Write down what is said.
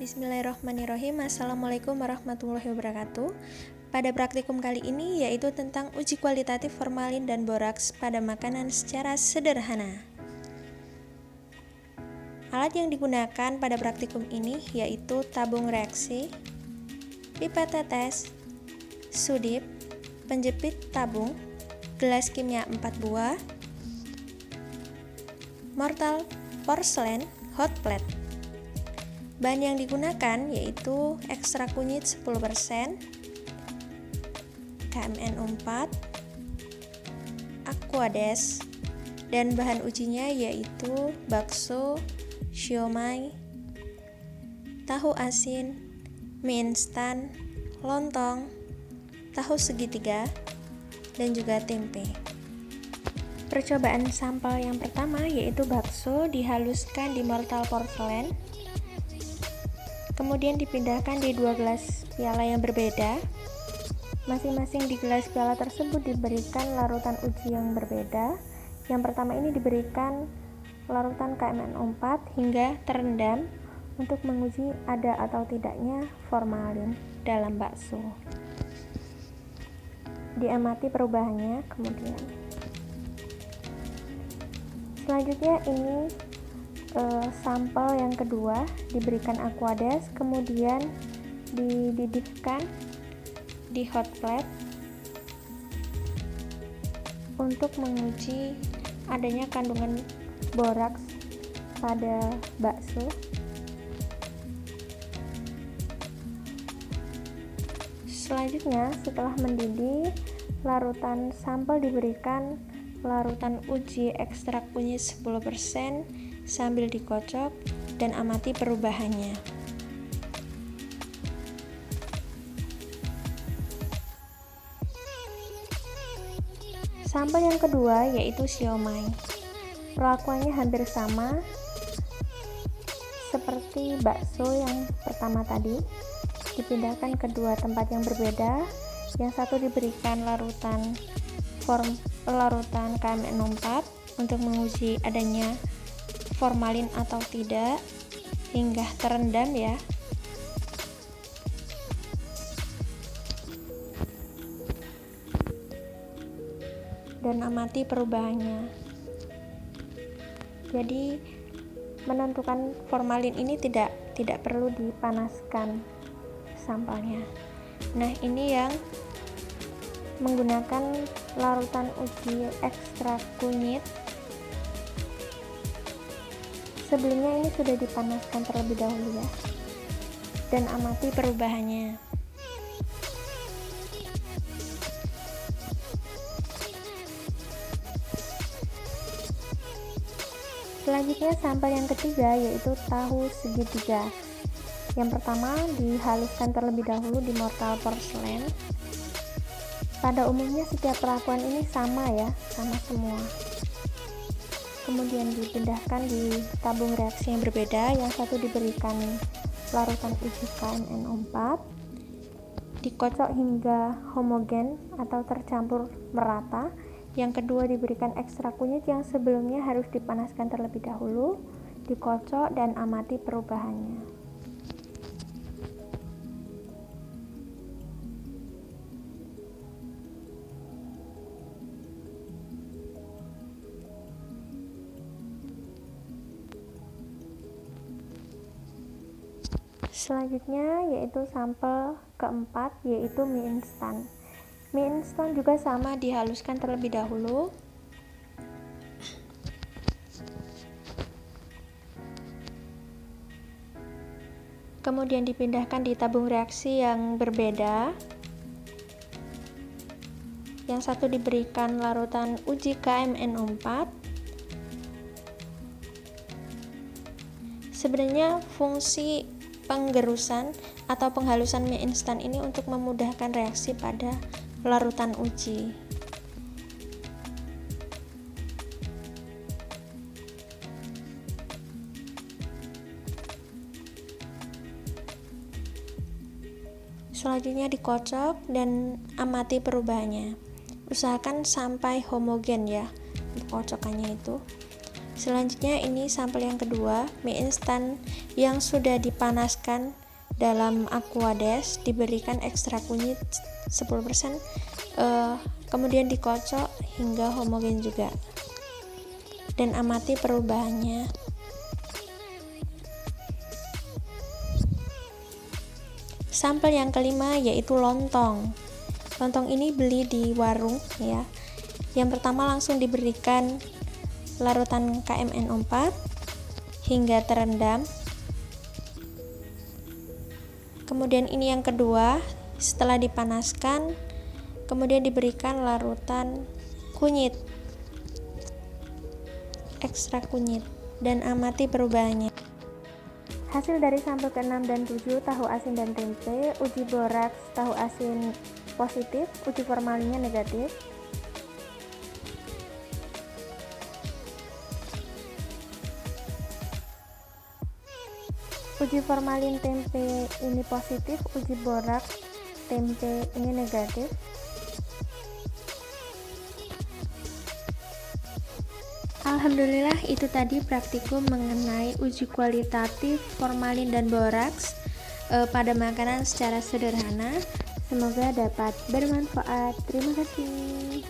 Bismillahirrahmanirrahim. Assalamualaikum warahmatullahi wabarakatuh. Pada praktikum kali ini yaitu tentang uji kualitatif formalin dan boraks pada makanan secara sederhana. Alat yang digunakan pada praktikum ini yaitu tabung reaksi, pipet tetes, sudip, penjepit tabung, gelas kimia 4 buah, mortal porselen hot plate. Bahan yang digunakan yaitu ekstrak kunyit 10%, KMN4, Aquades, dan bahan ujinya yaitu bakso, siomay, tahu asin, mie instan, lontong, tahu segitiga, dan juga tempe. Percobaan sampel yang pertama yaitu bakso dihaluskan di mortal porselen, kemudian dipindahkan di 2 gelas piala yang berbeda. Masing-masing di gelas piala tersebut diberikan larutan uji yang berbeda. Yang pertama ini diberikan larutan KMN4 hingga terendam untuk menguji ada atau tidaknya formalin dalam bakso. Diamati perubahannya kemudian. Selanjutnya ini sampel yang kedua diberikan Aquades, kemudian dididihkan di hot plate untuk menguji adanya kandungan boraks pada bakso. Selanjutnya setelah mendidih, larutan sampel diberikan larutan uji ekstrak kunyit 10% sambil dikocok dan amati perubahannya. Sampel yang kedua yaitu siomay. Perlakuannya hampir sama seperti bakso yang pertama tadi. Dipindahkan ke dua tempat yang berbeda. Yang satu diberikan larutan KMN4 untuk menguji adanya formalin atau tidak hingga terendam ya. Dan amati perubahannya. Jadi menentukan formalin ini tidak perlu dipanaskan sampelnya. Nah, ini yang menggunakan larutan uji ekstrak kunyit. Sebelumnya ini sudah dipanaskan terlebih dahulu ya. Dan amati perubahannya. Selanjutnya sampel yang ketiga yaitu tahu segitiga. Yang pertama dihaluskan terlebih dahulu di mortal porselen. Pada umumnya setiap perlakuan ini sama ya, sama semua. Kemudian dipindahkan di tabung reaksi yang berbeda. Yang satu diberikan larutan uji KMN4, dikocok hingga homogen atau tercampur merata. Yang kedua diberikan ekstrak kunyit yang sebelumnya harus dipanaskan terlebih dahulu, dikocok dan amati perubahannya. Selanjutnya yaitu sampel keempat yaitu mie instan. Mie instan juga sama dihaluskan terlebih dahulu. Kemudian dipindahkan di tabung reaksi yang berbeda. Yang satu diberikan larutan uji KMN4. Sebenarnya fungsi penggerusan atau penghalusan mie instan ini untuk memudahkan reaksi pada larutan uji. Selanjutnya dikocok dan amati perubahannya. Usahakan sampai homogen ya kocokannya itu. Selanjutnya ini sampel yang kedua, mie instan yang sudah dipanaskan dalam aquades, diberikan ekstrak kunyit 10%, kemudian dikocok hingga homogen juga, dan amati perubahannya. Sampel yang kelima yaitu lontong. Lontong ini beli di warung ya. Yang pertama langsung diberikan larutan KMN4 hingga terendam. Kemudian ini yang kedua, setelah dipanaskan kemudian diberikan larutan kunyit, ekstrak kunyit, dan amati perubahannya. Hasil dari sampel ke-6 dan 7, tahu asin dan tempe, uji boraks tahu asin positif, uji formalinnya negatif. Uji formalin tempe ini positif, uji boraks tempe ini negatif. Alhamdulillah, itu tadi praktikum mengenai uji kualitatif formalin dan boraks pada makanan secara sederhana. Semoga dapat bermanfaat. Terima kasih.